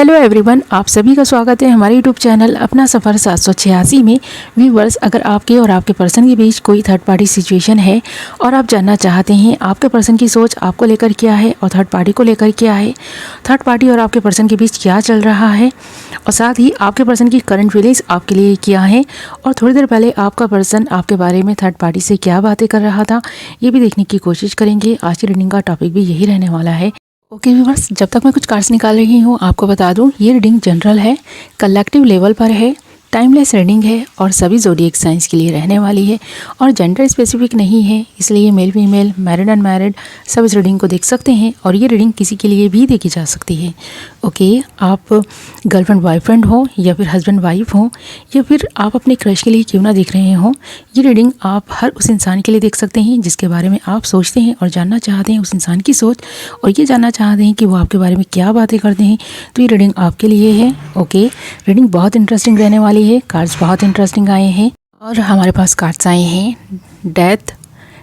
Hello everyone, आप सभी का स्वागत है हमारे यूट्यूब चैनल अपना सफ़र 786 में। व्यूवर्स, अगर आपके और आपके पर्सन के बीच कोई थर्ड पार्टी सिचुएशन है और आप जानना चाहते हैं आपके पर्सन की सोच आपको लेकर क्या है और थर्ड पार्टी को लेकर क्या है, थर्ड पार्टी और आपके पर्सन के बीच क्या चल रहा है और साथ ही आपके पर्सन की करंट फीलिंग्स आपके लिए क्या है और थोड़ी देर पहले आपका पर्सन आपके बारे में थर्ड पार्टी से क्या बातें कर रहा था, ये भी देखने की कोशिश करेंगे। आज की रीडिंग का टॉपिक भी यही रहने वाला है। ओके व्यूअर्स, जब तक मैं कुछ कार्ड्स निकाल रही हूँ आपको बता दूँ ये रीडिंग जनरल है, कलेक्टिव लेवल पर है, टाइमलेस रीडिंग है और सभी ज़ोडिएक साइंस के लिए रहने वाली है और जेंडर स्पेसिफिक नहीं है, इसलिए मेल फीमेल मैरिड अनमैरिड सब इस रीडिंग को देख सकते हैं और ये रीडिंग किसी के लिए भी देखी जा सकती है। ओके, आप गर्लफ्रेंड बॉयफ्रेंड हो या फिर हस्बैंड वाइफ हो या फिर आप अपने क्रश के लिए क्यों ना देख रहे हो, ये रीडिंग आप हर उस इंसान के लिए देख सकते हैं जिसके बारे में आप सोचते हैं और जानना चाहते हैं उस इंसान की सोच और ये जानना चाहते हैं कि वो आपके बारे में क्या बातें करते हैं, तो ये रीडिंग आपके लिए है। ओके, रीडिंग बहुत इंटरेस्टिंग रहने वाली है। कार्ड्स बहुत इंटरेस्टिंग आए हैं और हमारे पास कार्ड्स आए हैं death,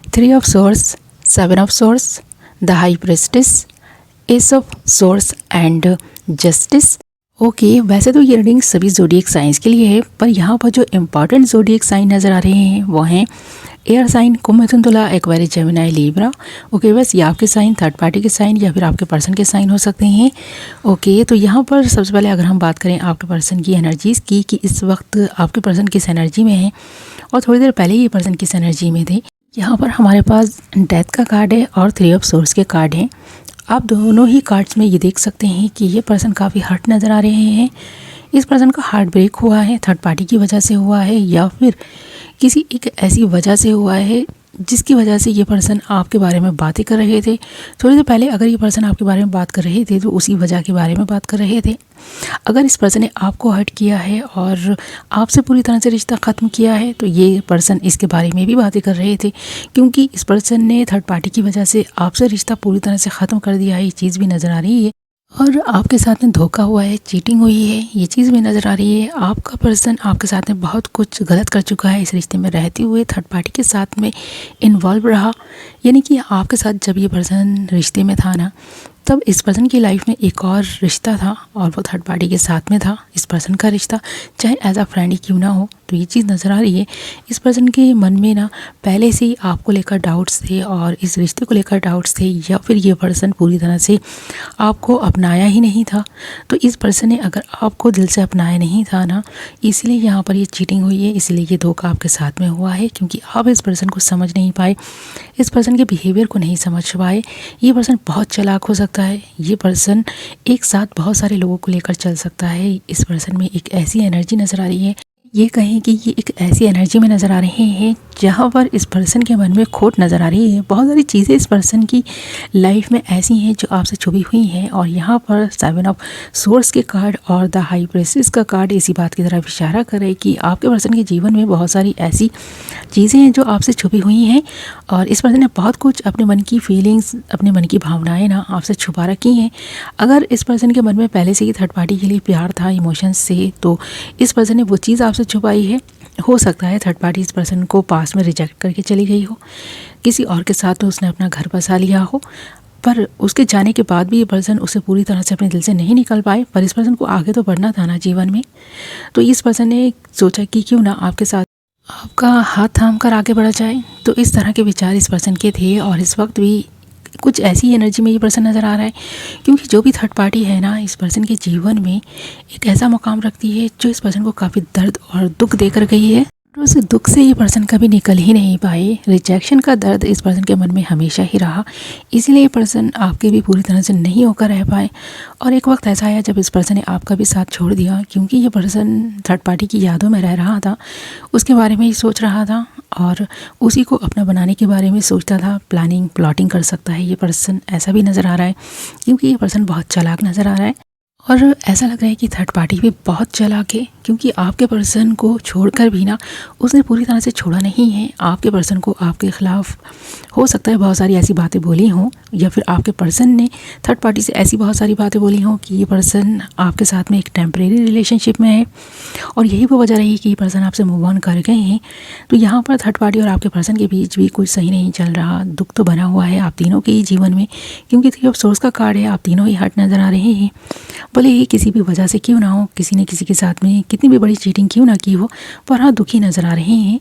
3 of source, 7 of source, the high prestige, S of source and justice. Okay, वैसे तो ये रीडिंग सभी ज़ोडिएक साइंस के लिए है, पर यहाँ पर जो इम्पॉर्टेंट ज़ोडिएक साइन नज़र आ रहे हैं वो हैं एयर साइन, कुंभ, मिथुन, तुला, एक्वेरियस, जेमिनी, लिब्रा। ओके, बस ये आपके साइन, थर्ड पार्टी के साइन या फिर आपके पर्सन के साइन हो सकते हैं। ओके, तो यहाँ पर सबसे पहले अगर हम बात करें आपके पर्सन की एनर्जीज़ की कि इस वक्त आपके पर्सन किस एनर्जी में है और थोड़ी देर पहले ये पर्सन किस एनर्जी में थे। यहाँ पर हमारे पास डेथ का कार्ड है और 3 ऑफ सोर्स के कार्ड हैं। आप दोनों ही कार्ड्स में ये देख सकते हैं कि ये पर्सन काफ़ी हर्ट नज़र आ रहे हैं। इस पर्सन का हार्ट ब्रेक हुआ है, थर्ड पार्टी की वजह से हुआ है या फिर किसी एक ऐसी वजह से हुआ है जिसकी वजह से ये पर्सन आपके बारे में बातें कर रहे थे। थोड़ी देर पहले अगर ये पर्सन आपके बारे में बात कर रहे थे तो उसी वजह के बारे में बात कर रहे थे। अगर इस पर्सन ने आपको हर्ट किया है और आपसे पूरी तरह से रिश्ता ख़त्म किया है तो ये पर्सन इसके बारे में भी बातें कर रहे थे, क्योंकि इस पर्सन ने थर्ड पार्टी की वजह से आपसे रिश्ता पूरी तरह से ख़त्म कर दिया है, ये चीज़ भी नज़र आ रही है। और आपके साथ में धोखा हुआ है, चीटिंग हुई है, ये चीज़ भी नज़र आ रही है। आपका पर्सन आपके साथ में बहुत कुछ गलत कर चुका है, इस रिश्ते में रहते हुए थर्ड पार्टी के साथ में इन्वॉल्व रहा। यानी कि आपके साथ जब ये पर्सन रिश्ते में था ना, तब इस पर्सन की लाइफ में एक और रिश्ता था और वो थर्ड पार्टी के साथ में था। इस पर्सन का रिश्ता चाहे एज अ फ्रेंड ही क्यों ना हो, तो ये चीज़ नज़र आ रही है। इस पर्सन के मन में ना पहले से ही आपको लेकर डाउट्स थे और इस रिश्ते को लेकर डाउट्स थे, या फिर ये पर्सन पूरी तरह से आपको अपनाया ही नहीं था। तो इस पर्सन ने अगर आपको दिल से अपनाया नहीं था ना, इसलिए यहाँ पर ये चीटिंग हुई है, इसलिए ये धोखा आपके साथ में हुआ है, क्योंकि आप इस पर्सन को समझ नहीं पाए, इस पर्सन के बिहेवियर को नहीं समझ पाए। ये पर्सन बहुत चालाक हो सकता है, ये पर्सन एक साथ बहुत सारे लोगों को लेकर चल सकता है। इस पर्सन में एक ऐसी एनर्जी नज़र आ रही है, ये कहें कि ये एक ऐसी एनर्जी में नज़र आ रहे हैं जहाँ पर इस पर्सन के मन में खोट नज़र आ रही है। बहुत सारी चीज़ें इस पर्सन की लाइफ में ऐसी हैं जो आपसे छुपी हुई हैं और यहाँ पर 7 ऑफ सोर्स के कार्ड और द हाई प्रेस्टिस का कार्ड इसी बात की तरफ इशारा करे कि आपके पर्सन के जीवन में बहुत सारी ऐसी चीज़ें हैं जो आपसे छुपी हुई हैं और इस पर्सन ने बहुत कुछ अपने मन की फीलिंग्स, अपने मन की भावनाएं ना आपसे छुपा रखी हैं। अगर इस पर्सन के मन में पहले से ही थर्ड पार्टी के लिए प्यार था इमोशंस से, तो इस पर्सन ने वो चीज़ आपसे छुपाई है। हो सकता है थर्ड पार्टी इस पर्सन को पास में रिजेक्ट करके चली गई हो, किसी और के साथ तो उसने अपना घर बसा लिया हो, पर उसके जाने के बाद भी ये पर्सन उसे पूरी तरह से अपने दिल से नहीं निकल पाए। पर इस पर्सन को आगे तो बढ़ना था ना जीवन में, तो इस पर्सन ने सोचा कि क्यों ना आपके साथ आपका हाथ थाम कर आगे बढ़ा जाए। तो इस तरह के विचार इस पर्सन के थे और इस वक्त भी कुछ ऐसी एनर्जी में ये पर्सन नज़र आ रहा है, क्योंकि जो भी थर्ड पार्टी है ना इस पर्सन के जीवन में एक ऐसा मुकाम रखती है जो इस पर्सन को काफ़ी दर्द और दुख देकर गई है। और उस दुख से ये पर्सन कभी निकल ही नहीं पाए। रिजेक्शन का दर्द इस पर्सन के मन में हमेशा ही रहा, इसीलिए ये पर्सन आपके भी पूरी तरह से नहीं होकर रह पाए। और एक वक्त ऐसा आया जब इस पर्सन ने आपका भी साथ छोड़ दिया, क्योंकि ये पर्सन थर्ड पार्टी की यादों में रह रहा था, उसके बारे में ही सोच रहा था और उसी को अपना बनाने के बारे में सोचता था। प्लानिंग प्लॉटिंग कर सकता है ये पर्सन, ऐसा भी नज़र आ रहा है, क्योंकि ये पर्सन बहुत चालाक नज़र आ रहा है। और ऐसा लग रहा है कि थर्ड पार्टी भी बहुत चालाक है, क्योंकि आपके पर्सन को छोड़कर भी ना उसने पूरी तरह से छोड़ा नहीं है। आपके पर्सन को आपके ख़िलाफ़ हो सकता है बहुत सारी ऐसी बातें बोली हों, या फिर आपके पर्सन ने थर्ड पार्टी से ऐसी बहुत सारी बातें बोली हों कि ये पर्सन आपके साथ में एक टेम्परेरी रिलेशनशिप में है और यही वो वजह रही कि ये पर्सन आपसे मूव ऑन कर गए हैं। तो यहाँ पर थर्ड पार्टी और आपके पर्सन के बीच भी कुछ सही नहीं चल रहा, दुख तो बना हुआ है आप तीनों के ही जीवन में, क्योंकि 3 ऑफ सोर्स का कार्ड है, आप तीनों ही हर्ट नज़र आ रहे हैं। भले ही किसी भी वजह से क्यों ना हो, किसी ने किसी के साथ में कितनी भी बड़ी चीटिंग क्यों ना की हो, पर हाँ दुखी नज़र आ रहे हैं।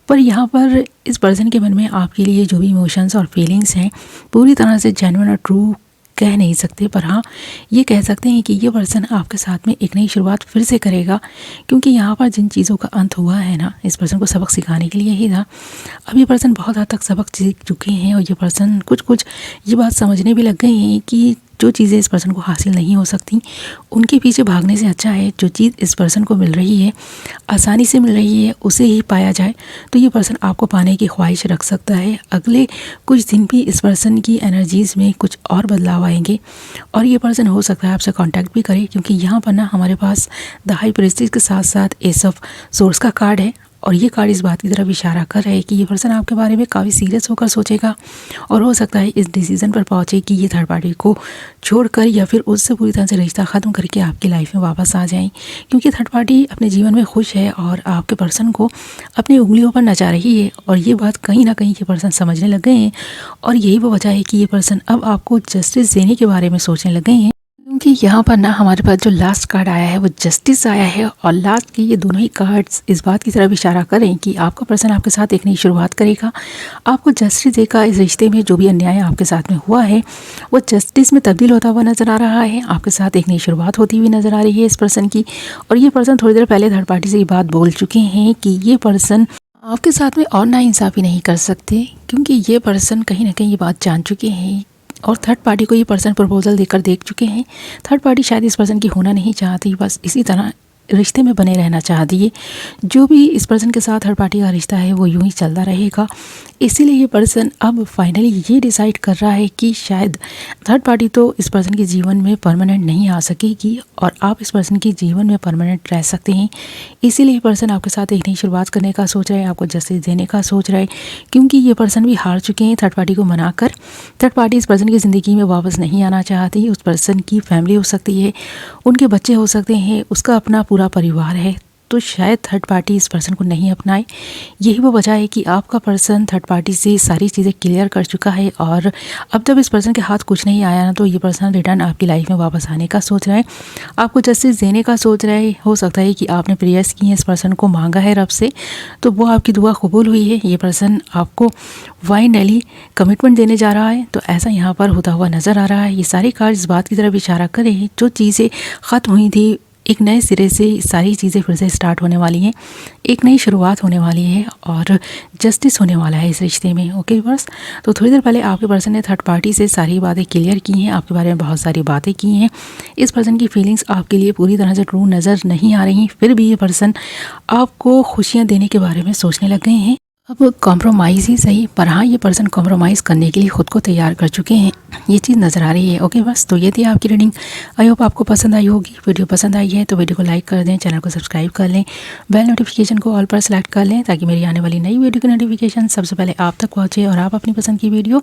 पर यहाँ पर इस पर्सन के मन में आपके लिए जो भी इमोशंस और फीलिंग्स हैं पूरी तरह से जेन्युइन और ट्रू कह नहीं सकते, पर हाँ ये कह सकते हैं कि ये पर्सन आपके साथ में एक नई शुरुआत फिर से करेगा, क्योंकि यहाँ पर जिन चीज़ों का अंत हुआ है ना, इस पर्सन को सबक सिखाने के लिए ही था। अब ये पर्सन बहुत हद तक सबक सीख चुके हैं और ये पर्सन कुछ ये बात समझने भी लग गए हैं कि जो चीज़ें इस पर्सन को हासिल नहीं हो सकती उनके पीछे भागने से अच्छा है जो चीज़ इस पर्सन को मिल रही है, आसानी से मिल रही है, उसे ही पाया जाए। तो ये पर्सन आपको पाने की ख्वाहिश रख सकता है। अगले कुछ दिन भी इस पर्सन की एनर्जीज़ में कुछ और बदलाव आएंगे और ये पर्सन हो सकता है आपसे कांटेक्ट भी करे, क्योंकि यहाँ पर ना हमारे पास द हाई प्रीस्टेस के साथ साथ एस ऑफ सोर्स का कार्ड है और ये कार्ड इस बात की तरफ इशारा कर रहा है कि ये पर्सन आपके बारे में काफ़ी सीरियस होकर सोचेगा और हो सकता है इस डिसीज़न पर पहुँचे कि ये थर्ड पार्टी को छोड़कर या फिर उससे पूरी तरह से रिश्ता ख़त्म करके आपकी लाइफ में वापस आ जाएं, क्योंकि थर्ड पार्टी अपने जीवन में खुश है और आपके पर्सन को अपनी उंगलियों पर नचा रही है। और ये बात कहीं ना कहीं ये पर्सन समझने लग गए हैं और यही वो वजह है कि ये पर्सन अब आपको जस्टिस देने के बारे में सोचने लग गए हैं, क्योंकि यहाँ पर ना हमारे पास जो लास्ट कार्ड आया है वो जस्टिस आया है और लास्ट के ये दोनों ही कार्ड्स इस बात की तरफ इशारा करें कि आपका पर्सन आपके साथ एक नई शुरुआत करेगा, आपको जस्टिस देगा। इस रिश्ते में जो भी अन्याय आपके साथ में हुआ है वो जस्टिस में तब्दील होता हुआ नज़र आ रहा है, आपके साथ एक नई शुरुआत होती हुई नज़र आ रही है इस पर्सन की। और ये पर्सन थोड़ी देर पहले थर्ड पार्टी से ये बात बोल चुके हैं कि ये पर्सन आपके साथ में और नाइंसाफ़ी नहीं कर सकते, क्योंकि ये पर्सन कहीं ना कहीं ये बात जान चुके हैं और थर्ड पार्टी को ये पर्सन प्रपोजल देकर देख चुके हैं। थर्ड पार्टी शायद इस पर्सन की होना नहीं चाहती, बस इसी तरह रिश्ते में बने रहना चाहती है। जो भी इस पर्सन के साथ थर्ड पार्टी का रिश्ता है वो यूं ही चलता रहेगा। इसीलिए ये पर्सन अब फाइनली ये डिसाइड कर रहा है कि शायद थर्ड पार्टी तो इस पर्सन के जीवन में परमानेंट नहीं आ सकेगी और आप इस पर्सन के जीवन में परमानेंट रह सकते हैं। इसीलिए ये पर्सन आपके साथ एक नई शुरुआत करने का सोच रहा है, आपको जस्टिस देने का सोच रहा है, क्योंकि ये पर्सन भी हार चुके हैं थर्ड पार्टी को मनाकर। थर्ड पार्टी इस पर्सन की ज़िंदगी में वापस नहीं आना चाहती। उस पर्सन की फैमिली हो सकती है, उनके बच्चे हो सकते हैं, उसका अपना पूरा परिवार है, तो शायद थर्ड पार्टी इस पर्सन को नहीं अपनाए। यही वो वजह है कि आपका पर्सन थर्ड पार्टी से सारी चीज़ें क्लियर कर चुका है और अब जब इस पर्सन के हाथ कुछ नहीं आया ना, तो ये पर्सन रिटर्न आपकी लाइफ में वापस आने का सोच रहा है, आपको जस्टिस देने का सोच रहा है। हो सकता है कि आपने प्रेयर्स की हैं, इस पर्सन को मांगा है रब से, तो वो आपकी दुआ कबूल हुई है। ये पर्सन आपको फाइनली कमिटमेंट देने जा रहा है, तो ऐसा यहाँ पर होता हुआ नज़र आ रहा है। ये सारी कार्ड इस बात की तरफ इशारा कर रहे हैं जो चीज़ें ख़त्म हुई थी एक नए सिरे से सारी चीज़ें फिर से स्टार्ट होने वाली हैं, एक नई शुरुआत होने वाली है और जस्टिस होने वाला है इस रिश्ते में। ओके बस, तो थोड़ी देर पहले आपके पर्सन ने थर्ड पार्टी से सारी बातें क्लियर की हैं, आपके बारे में बहुत सारी बातें की हैं। इस पर्सन की फीलिंग्स आपके लिए पूरी तरह से ट्रू नज़र नहीं आ रही, फिर भी ये पर्सन आपको खुशियाँ देने के बारे में सोचने लग गए हैं। अब कॉम्प्रोमाइज़ ही सही, पर हाँ ये पर्सन कॉम्प्रोमाइज़ करने के लिए ख़ुद को तैयार कर चुके हैं, ये चीज़ नज़र आ रही है। ओके बस, तो ये थी आपकी रीडिंग। आई होप आपको पसंद आई होगी। वीडियो पसंद आई है तो वीडियो को लाइक कर दें, चैनल को सब्सक्राइब कर लें, बेल नोटिफिकेशन को ऑल पर सेलेक्ट कर लें ताकि मेरी आने वाली नई वीडियो की नोटिफिकेशन सबसे पहले आप तक पहुँचे और आप अपनी पसंद की वीडियो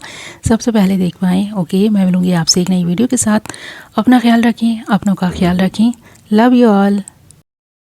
सबसे पहले देख पाएँ। ओके, मैं मिलूँगी आपसे एक नई वीडियो के साथ। अपना ख्याल रखें, अपनों का ख्याल रखें। Love you all.